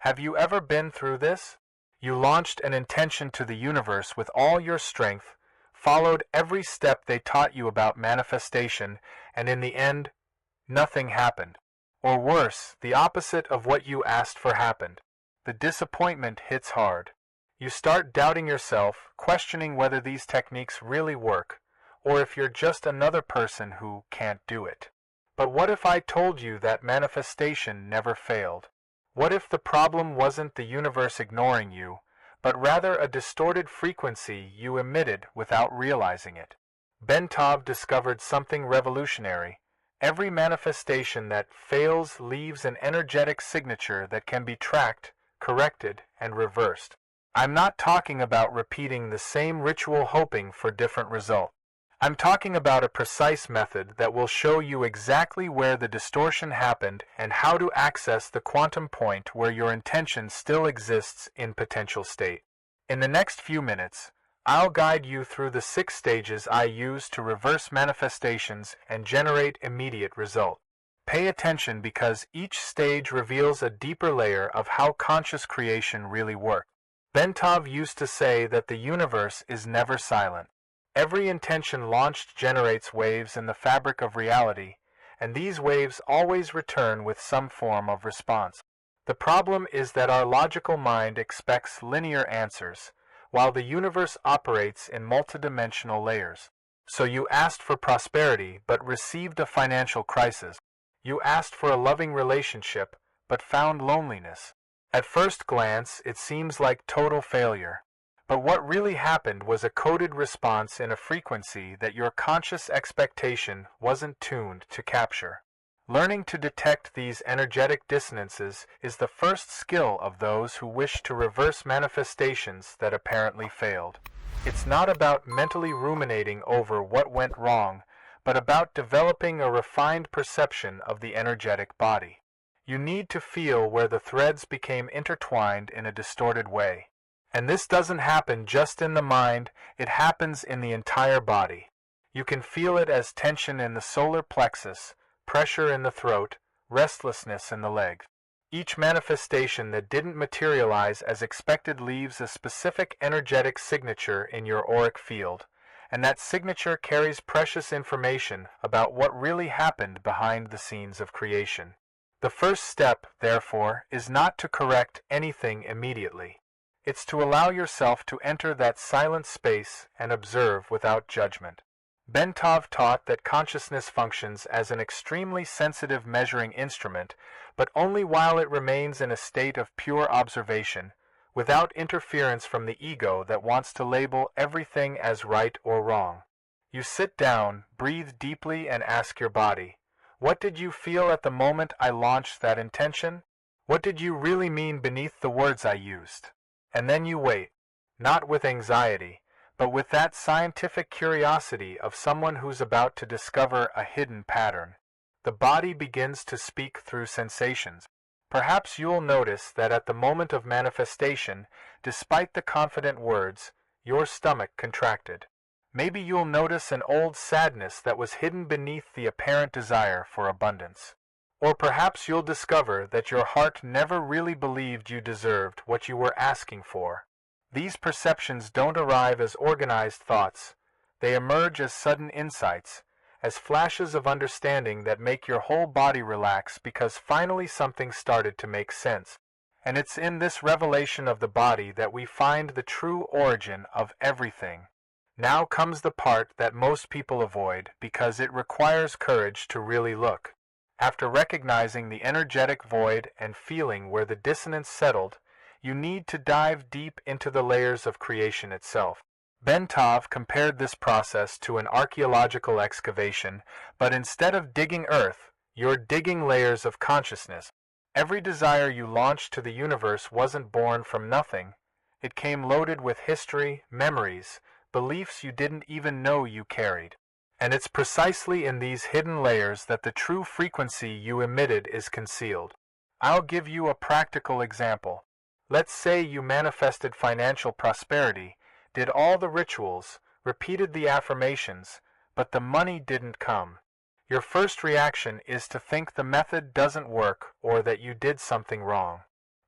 Have you ever been through this? You launched an intention to the universe with all your strength, followed every step they taught you about manifestation, and in the end, nothing happened. Or worse, the opposite of what you asked for happened. The disappointment hits hard. You start doubting yourself, questioning whether these techniques really work, or if you're just another person who can't do it. But what if I told you that manifestation never failed? What if the problem wasn't the universe ignoring you, but rather a distorted frequency you emitted without realizing it? Bentov discovered something revolutionary. Every manifestation that fails leaves an energetic signature that can be tracked, corrected, and reversed. I'm not talking about repeating the same ritual hoping for different results. I'm talking about a precise method that will show you exactly where the distortion happened and how to access the quantum point where your intention still exists in potential state. In the next few minutes, I'll guide you through the 6 stages I use to reverse manifestations and generate immediate result. Pay attention because each stage reveals a deeper layer of how conscious creation really works. Bentov used to say that the universe is never silent. Every intention launched generates waves in the fabric of reality, and these waves always return with some form of response. The problem is that our logical mind expects linear answers, while the universe operates in multidimensional layers. So you asked for prosperity but received a financial crisis. You asked for a loving relationship but found loneliness. At first glance, it seems like total failure. But what really happened was a coded response in a frequency that your conscious expectation wasn't tuned to capture. Learning to detect these energetic dissonances is the first skill of those who wish to reverse manifestations that apparently failed. It's not about mentally ruminating over what went wrong, but about developing a refined perception of the energetic body. You need to feel where the threads became intertwined in a distorted way. And this doesn't happen just in the mind, it happens in the entire body. You can feel it as tension in the solar plexus, pressure in the throat, restlessness in the legs. Each manifestation that didn't materialize as expected leaves a specific energetic signature in your auric field, and that signature carries precious information about what really happened behind the scenes of creation. The first step, therefore, is not to correct anything immediately. It's to allow yourself to enter that silent space and observe without judgment. Bentov taught that consciousness functions as an extremely sensitive measuring instrument, but only while it remains in a state of pure observation, without interference from the ego that wants to label everything as right or wrong. You sit down, breathe deeply, and ask your body, what did you feel at the moment I launched that intention? What did you really mean beneath the words I used? And then you wait, not with anxiety, but with that scientific curiosity of someone who's about to discover a hidden pattern. The body begins to speak through sensations. Perhaps you'll notice that at the moment of manifestation, despite the confident words, your stomach contracted. Maybe you'll notice an old sadness that was hidden beneath the apparent desire for abundance. Or perhaps you'll discover that your heart never really believed you deserved what you were asking for. These perceptions don't arrive as organized thoughts. They emerge as sudden insights, as flashes of understanding that make your whole body relax because finally something started to make sense. And it's in this revelation of the body that we find the true origin of everything. Now comes the part that most people avoid because it requires courage to really look. After recognizing the energetic void and feeling where the dissonance settled, you need to dive deep into the layers of creation itself. Bentov compared this process to an archaeological excavation, but instead of digging earth, you're digging layers of consciousness. Every desire you launched to the universe wasn't born from nothing. It came loaded with history, memories, beliefs you didn't even know you carried. And it's precisely in these hidden layers that the true frequency you emitted is concealed. I'll give you a practical example. Let's say you manifested financial prosperity, did all the rituals, repeated the affirmations, but the money didn't come. Your first reaction is to think the method doesn't work or that you did something wrong.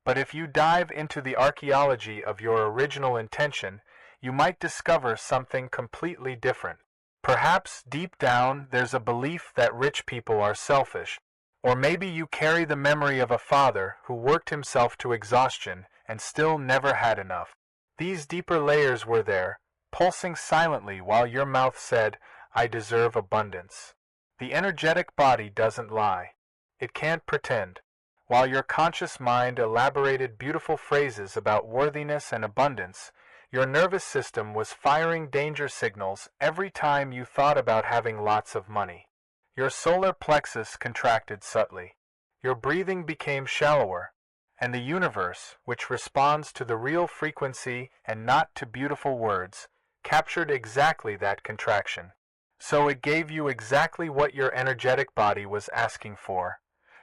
But if you dive into the archaeology of your original intention, you might discover something completely different. Perhaps deep down there's a belief that rich people are selfish, or maybe you carry the memory of a father who worked himself to exhaustion and still never had enough. These deeper layers were there, pulsing silently while your mouth said, "I deserve abundance." The energetic body doesn't lie. It can't pretend. While your conscious mind elaborated beautiful phrases about worthiness and abundance, your nervous system was firing danger signals every time you thought about having lots of money. Your solar plexus contracted subtly. Your breathing became shallower, and the universe, which responds to the real frequency and not to beautiful words, captured exactly that contraction. So it gave you exactly what your energetic body was asking for: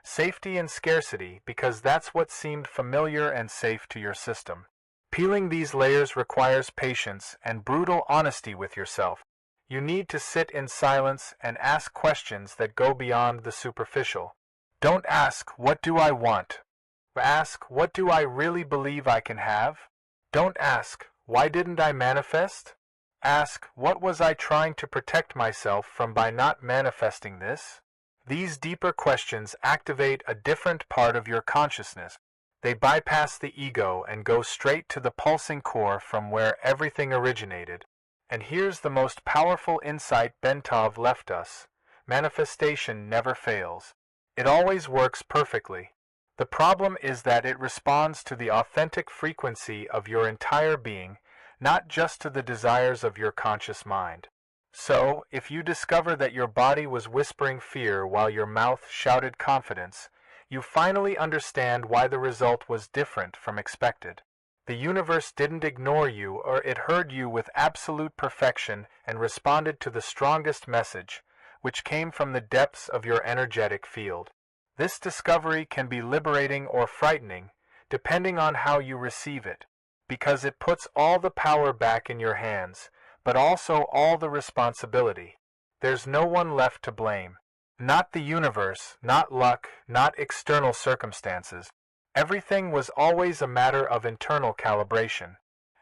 safety and scarcity, because that's what seemed familiar and safe to your system. Peeling these layers requires patience and brutal honesty with yourself. You need to sit in silence and ask questions that go beyond the superficial. Don't ask, "What do I want?" Ask, "What do I really believe I can have?" Don't ask, "Why didn't I manifest?" Ask, "What was I trying to protect myself from by not manifesting this?" These deeper questions activate a different part of your consciousness. They bypass the ego and go straight to the pulsing core from where everything originated. And here's the most powerful insight Bentov left us: manifestation never fails. It always works perfectly. The problem is that it responds to the authentic frequency of your entire being, not just to the desires of your conscious mind. So, if you discover that your body was whispering fear while your mouth shouted confidence, you finally understand why the result was different from expected. The universe didn't ignore you, or it heard you with absolute perfection and responded to the strongest message, which came from the depths of your energetic field. This discovery can be liberating or frightening, depending on how you receive it, because it puts all the power back in your hands, but also all the responsibility. There's no one left to blame. Not the universe, not luck, not external circumstances. Everything was always a matter of internal calibration.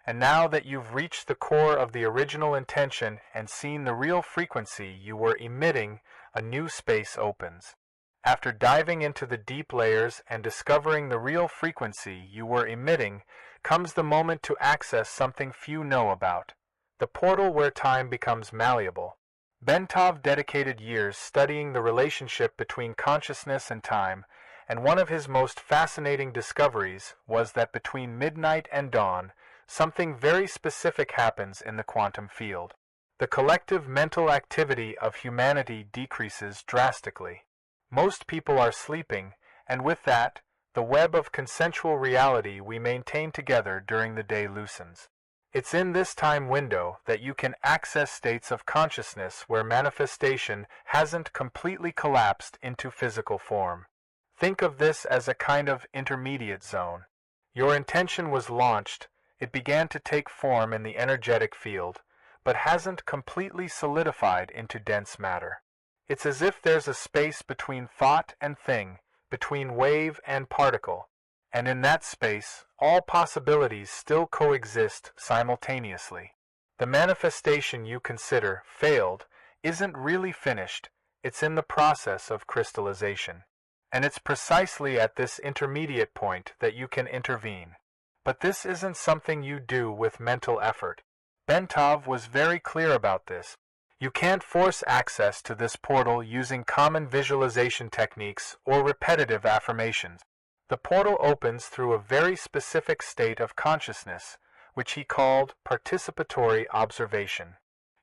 And now that you've reached the core of the original intention and seen the real frequency you were emitting, a new space opens. After diving into the deep layers and discovering the real frequency you were emitting, comes the moment to access something few know about: the portal where time becomes malleable. Bentov dedicated years studying the relationship between consciousness and time, and one of his most fascinating discoveries was that between midnight and dawn, something very specific happens in the quantum field. The collective mental activity of humanity decreases drastically. Most people are sleeping, and with that, the web of consensual reality we maintain together during the day loosens. It's in this time window that you can access states of consciousness where manifestation hasn't completely collapsed into physical form. Think of this as a kind of intermediate zone. Your intention was launched, it began to take form in the energetic field, but hasn't completely solidified into dense matter. It's as if there's a space between thought and thing, between wave and particle, and in that space, all possibilities still coexist simultaneously. The manifestation you consider failed isn't really finished, it's in the process of crystallization. And it's precisely at this intermediate point that you can intervene. But this isn't something you do with mental effort. Bentov was very clear about this. You can't force access to this portal using common visualization techniques or repetitive affirmations. The portal opens through a very specific state of consciousness, which he called participatory observation.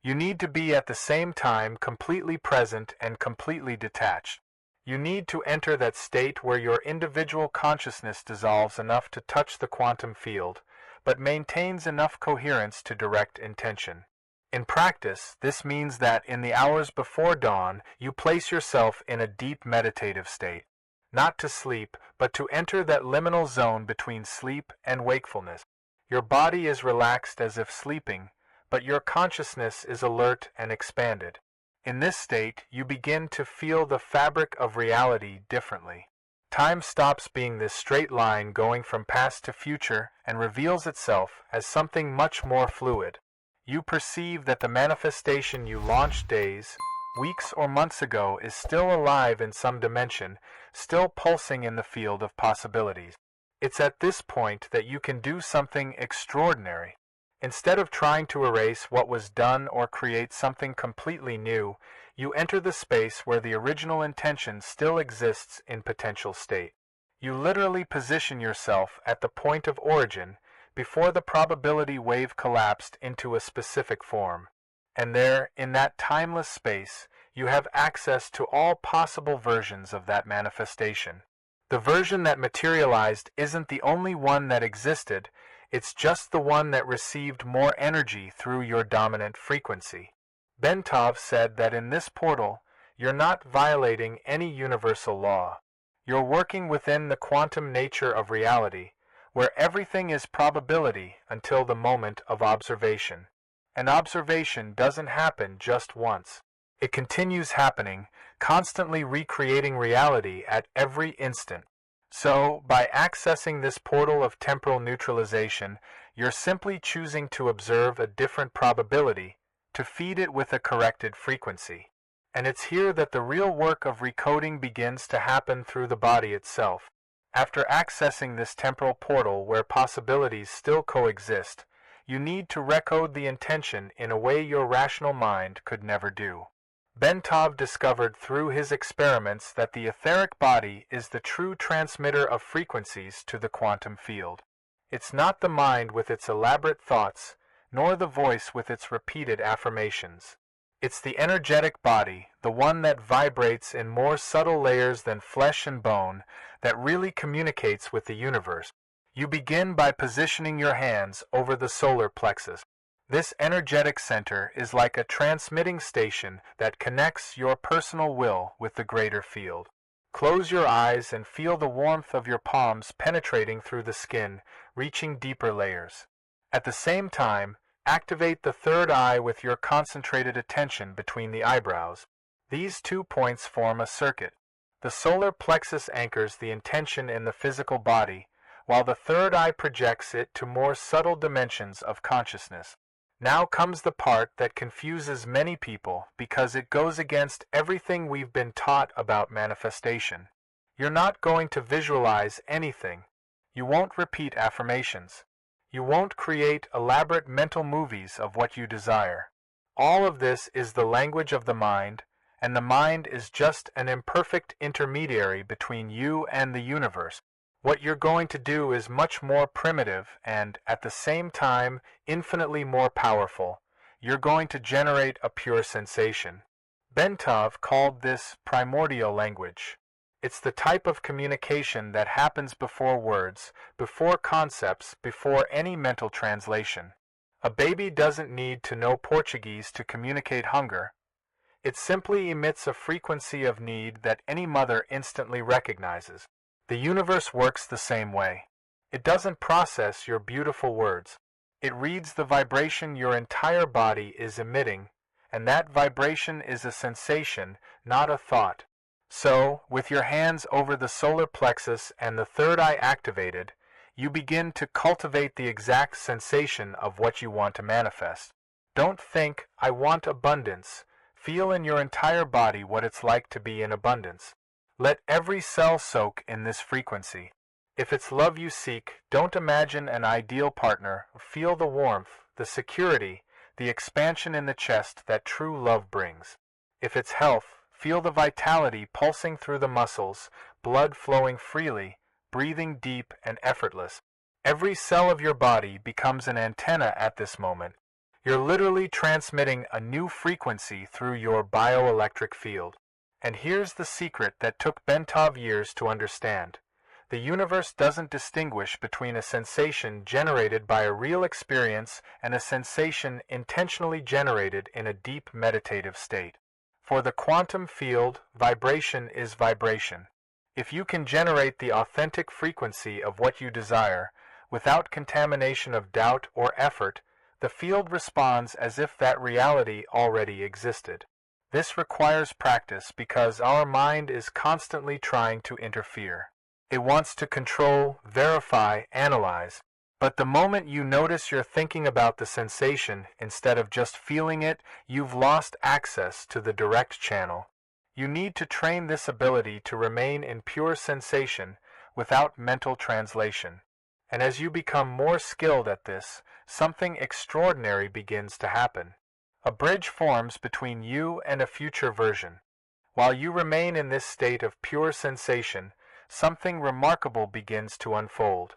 You need to be at the same time completely present and completely detached. You need to enter that state where your individual consciousness dissolves enough to touch the quantum field, but maintains enough coherence to direct intention. In practice, this means that in the hours before dawn, you place yourself in a deep meditative state, not to sleep, but to enter that liminal zone between sleep and wakefulness. Your body is relaxed as if sleeping, but your consciousness is alert and expanded. In this state, you begin to feel the fabric of reality differently. Time stops being this straight line going from past to future and reveals itself as something much more fluid. You perceive that the manifestation you launched days, weeks, or months ago is still alive in some dimension, still pulsing in the field of possibilities. It's at this point that you can do something extraordinary. Instead of trying to erase what was done or create something completely new, you enter the space where the original intention still exists in potential state. You literally position yourself at the point of origin before the probability wave collapsed into a specific form. And there, in that timeless space, you have access to all possible versions of that manifestation. The version that materialized isn't the only one that existed, it's just the one that received more energy through your dominant frequency. Bentov said that in this portal, you're not violating any universal law. You're working within the quantum nature of reality, where everything is probability until the moment of observation. And observation doesn't happen just once. It continues happening, constantly recreating reality at every instant. So, by accessing this portal of temporal neutralization, you're simply choosing to observe a different probability, to feed it with a corrected frequency. And it's here that the real work of recoding begins to happen through the body itself. After accessing this temporal portal where possibilities still coexist, you need to recode the intention in a way your rational mind could never do. Bentov discovered through his experiments that the etheric body is the true transmitter of frequencies to the quantum field. It's not the mind with its elaborate thoughts, nor the voice with its repeated affirmations. It's the energetic body, the one that vibrates in more subtle layers than flesh and bone, that really communicates with the universe. You begin by positioning your hands over the solar plexus. This energetic center is like a transmitting station that connects your personal will with the greater field. Close your eyes and feel the warmth of your palms penetrating through the skin, reaching deeper layers. At the same time, activate the third eye with your concentrated attention between the eyebrows. These 2 points form a circuit. The solar plexus anchors the intention in the physical body, while the third eye projects it to more subtle dimensions of consciousness. Now comes the part that confuses many people because it goes against everything we've been taught about manifestation. You're not going to visualize anything. You won't repeat affirmations. You won't create elaborate mental movies of what you desire. All of this is the language of the mind, and the mind is just an imperfect intermediary between you and the universe. What you're going to do is much more primitive and, at the same time, infinitely more powerful. You're going to generate a pure sensation. Bentov called this primordial language. It's the type of communication that happens before words, before concepts, before any mental translation. A baby doesn't need to know Portuguese to communicate hunger. It simply emits a frequency of need that any mother instantly recognizes. The universe works the same way. It doesn't process your beautiful words. It reads the vibration your entire body is emitting, and that vibration is a sensation, not a thought. So, with your hands over the solar plexus and the third eye activated, you begin to cultivate the exact sensation of what you want to manifest. Don't think, I want abundance. Feel in your entire body what it's like to be in abundance. Let every cell soak in this frequency. If it's love you seek, don't imagine an ideal partner. Feel the warmth, the security, the expansion in the chest that true love brings. If it's health, feel the vitality pulsing through the muscles, blood flowing freely, breathing deep and effortless. Every cell of your body becomes an antenna at this moment. You're literally transmitting a new frequency through your bioelectric field. And here's the secret that took Bentov years to understand. The universe doesn't distinguish between a sensation generated by a real experience and a sensation intentionally generated in a deep meditative state. For the quantum field, vibration is vibration. If you can generate the authentic frequency of what you desire, without contamination of doubt or effort, the field responds as if that reality already existed. This requires practice because our mind is constantly trying to interfere. It wants to control, verify, analyze. But the moment you notice you're thinking about the sensation instead of just feeling it, you've lost access to the direct channel. You need to train this ability to remain in pure sensation without mental translation. And as you become more skilled at this, something extraordinary begins to happen. A bridge forms between you and a future version. While you remain in this state of pure sensation, something remarkable begins to unfold.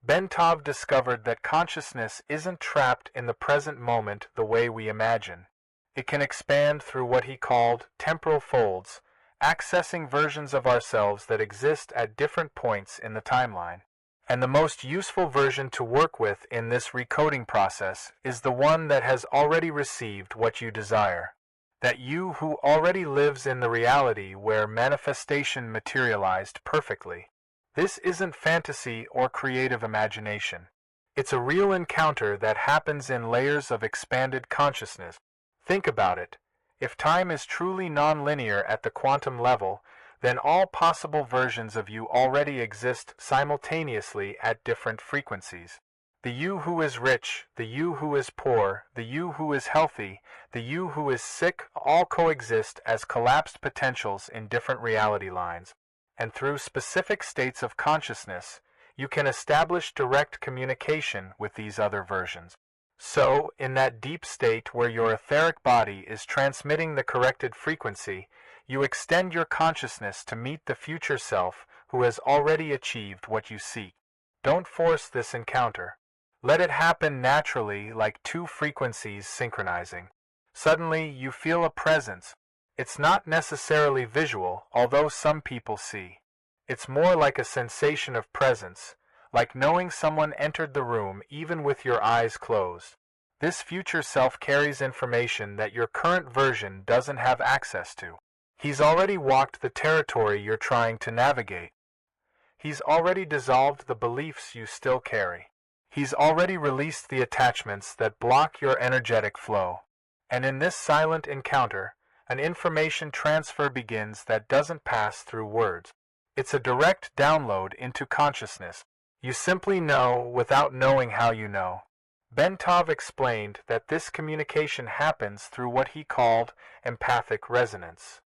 Bentov discovered that consciousness isn't trapped in the present moment the way we imagine. It can expand through what he called temporal folds, accessing versions of ourselves that exist at different points in the timeline. And the most useful version to work with in this recoding process is the one that has already received what you desire. That you who already lives in the reality where manifestation materialized perfectly. This isn't fantasy or creative imagination. It's a real encounter that happens in layers of expanded consciousness. Think about it. If time is truly nonlinear at the quantum level, then all possible versions of you already exist simultaneously at different frequencies. The you who is rich, the you who is poor, the you who is healthy, the you who is sick all coexist as collapsed potentials in different reality lines. And through specific states of consciousness, you can establish direct communication with these other versions. So, in that deep state where your etheric body is transmitting the corrected frequency, you extend your consciousness to meet the future self who has already achieved what you seek. Don't force this encounter. Let it happen naturally, like two frequencies synchronizing. Suddenly, you feel a presence. It's not necessarily visual, although some people see. It's more like a sensation of presence, like knowing someone entered the room even with your eyes closed. This future self carries information that your current version doesn't have access to. He's already walked the territory you're trying to navigate. He's already dissolved the beliefs you still carry. He's already released the attachments that block your energetic flow. And in this silent encounter, an information transfer begins that doesn't pass through words. It's a direct download into consciousness. You simply know without knowing how you know. Bentov explained that this communication happens through what he called empathic resonance.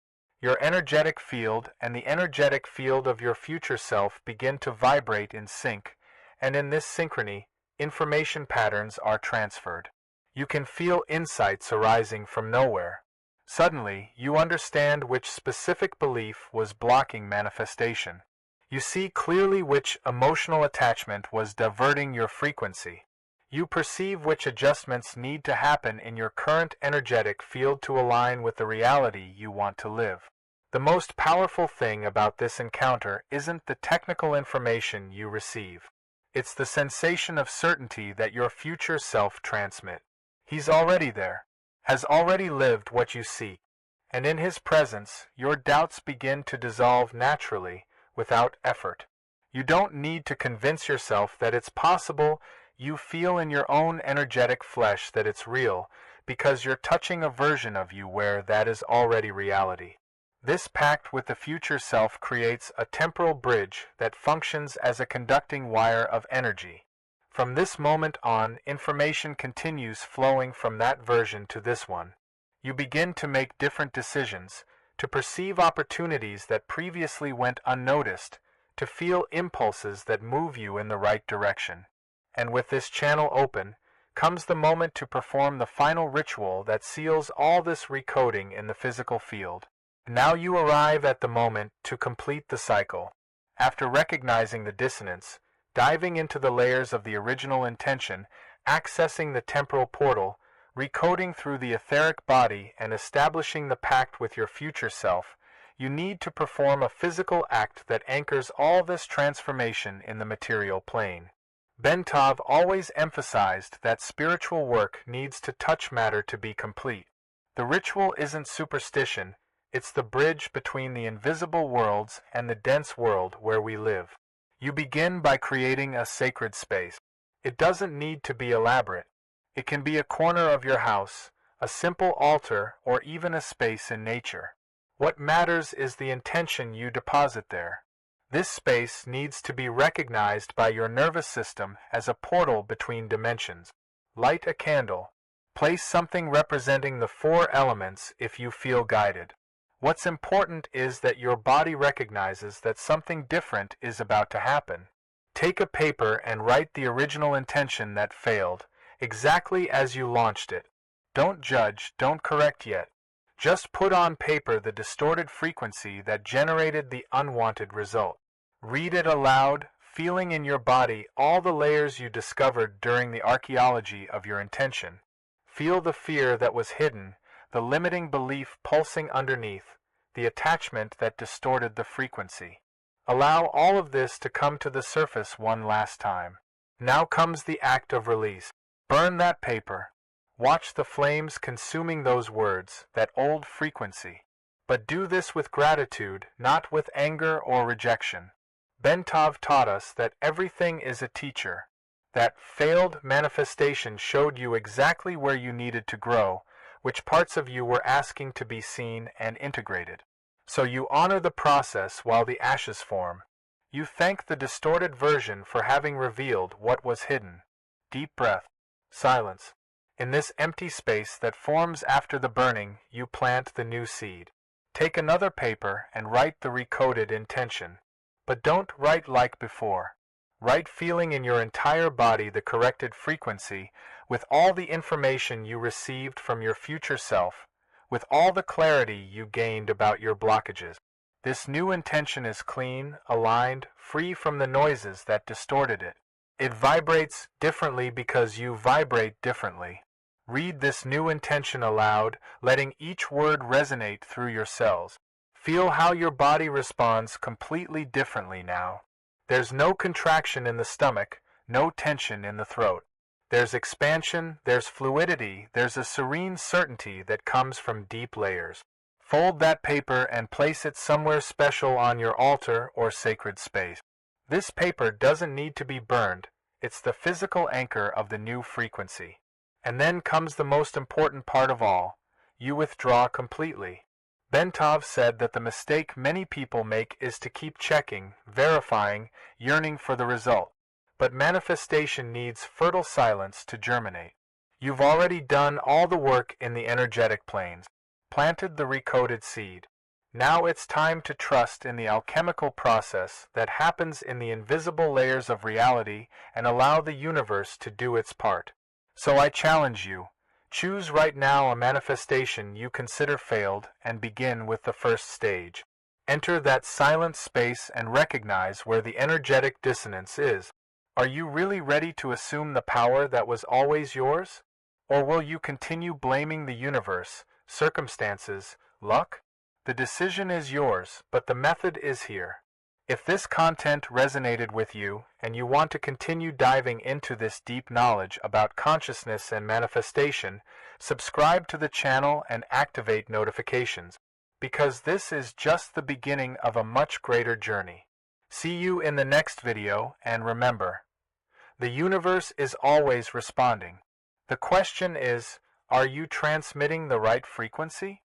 Your energetic field and the energetic field of your future self begin to vibrate in sync, and in this synchrony, information patterns are transferred. You can feel insights arising from nowhere. Suddenly, you understand which specific belief was blocking manifestation. You see clearly which emotional attachment was diverting your frequency. You perceive which adjustments need to happen in your current energetic field to align with the reality you want to live. The most powerful thing about this encounter isn't the technical information you receive. It's the sensation of certainty that your future self transmits. He's already there, has already lived what you seek, and in his presence, your doubts begin to dissolve naturally, without effort. You don't need to convince yourself that it's possible. You feel in your own energetic flesh that it's real, because you're touching a version of you where that is already reality. This pact with the future self creates a temporal bridge that functions as a conducting wire of energy. From this moment on, information continues flowing from that version to this one. You begin to make different decisions, to perceive opportunities that previously went unnoticed, to feel impulses that move you in the right direction. And with this channel open, comes the moment to perform the final ritual that seals all this recoding in the physical field. Now you arrive at the moment to complete the cycle. After recognizing the dissonance, diving into the layers of the original intention, accessing the temporal portal, recoding through the etheric body, and establishing the pact with your future self, you need to perform a physical act that anchors all this transformation in the material plane. Bentov always emphasized that spiritual work needs to touch matter to be complete. The ritual isn't superstition, it's the bridge between the invisible worlds and the dense world where we live. You begin by creating a sacred space. It doesn't need to be elaborate. It can be a corner of your house, a simple altar, or even a space in nature. What matters is the intention you deposit there. This space needs to be recognized by your nervous system as a portal between dimensions. Light a candle. Place something representing the four elements if you feel guided. What's important is that your body recognizes that something different is about to happen. Take a paper and write the original intention that failed, exactly as you launched it. Don't judge, don't correct yet. Just put on paper the distorted frequency that generated the unwanted result. Read it aloud, feeling in your body all the layers you discovered during the archaeology of your intention. Feel the fear that was hidden, the limiting belief pulsing underneath, the attachment that distorted the frequency. Allow all of this to come to the surface one last time. Now comes the act of release. Burn that paper. Watch the flames consuming those words, that old frequency. But do this with gratitude, not with anger or rejection. Bentov taught us that everything is a teacher. That failed manifestation showed you exactly where you needed to grow, which parts of you were asking to be seen and integrated. So you honor the process while the ashes form. You thank the distorted version for having revealed what was hidden. Deep breath. Silence. In this empty space that forms after the burning, you plant the new seed. Take another paper and write the recoded intention. But don't write like before. Write feeling in your entire body the corrected frequency, with all the information you received from your future self, with all the clarity you gained about your blockages. This new intention is clean, aligned, free from the noises that distorted it. It vibrates differently because you vibrate differently. Read this new intention aloud, letting each word resonate through your cells. Feel how your body responds completely differently now. There's no contraction in the stomach, no tension in the throat. There's expansion, there's fluidity, there's a serene certainty that comes from deep layers. Fold that paper and place it somewhere special on your altar or sacred space. This paper doesn't need to be burned. It's the physical anchor of the new frequency. And then comes the most important part of all. You withdraw completely. Bentov said that the mistake many people make is to keep checking, verifying, yearning for the result. But manifestation needs fertile silence to germinate. You've already done all the work in the energetic planes, planted the recoded seed. Now it's time to trust in the alchemical process that happens in the invisible layers of reality and allow the universe to do its part. So I challenge you. Choose right now a manifestation you consider failed and begin with the first stage. Enter that silent space and recognize where the energetic dissonance is. Are you really ready to assume the power that was always yours? Or will you continue blaming the universe, circumstances, luck? The decision is yours, but the method is here. If this content resonated with you and you want to continue diving into this deep knowledge about consciousness and manifestation, subscribe to the channel and activate notifications, because this is just the beginning of a much greater journey. See you in the next video, and remember, the universe is always responding. The question is, are you transmitting the right frequency?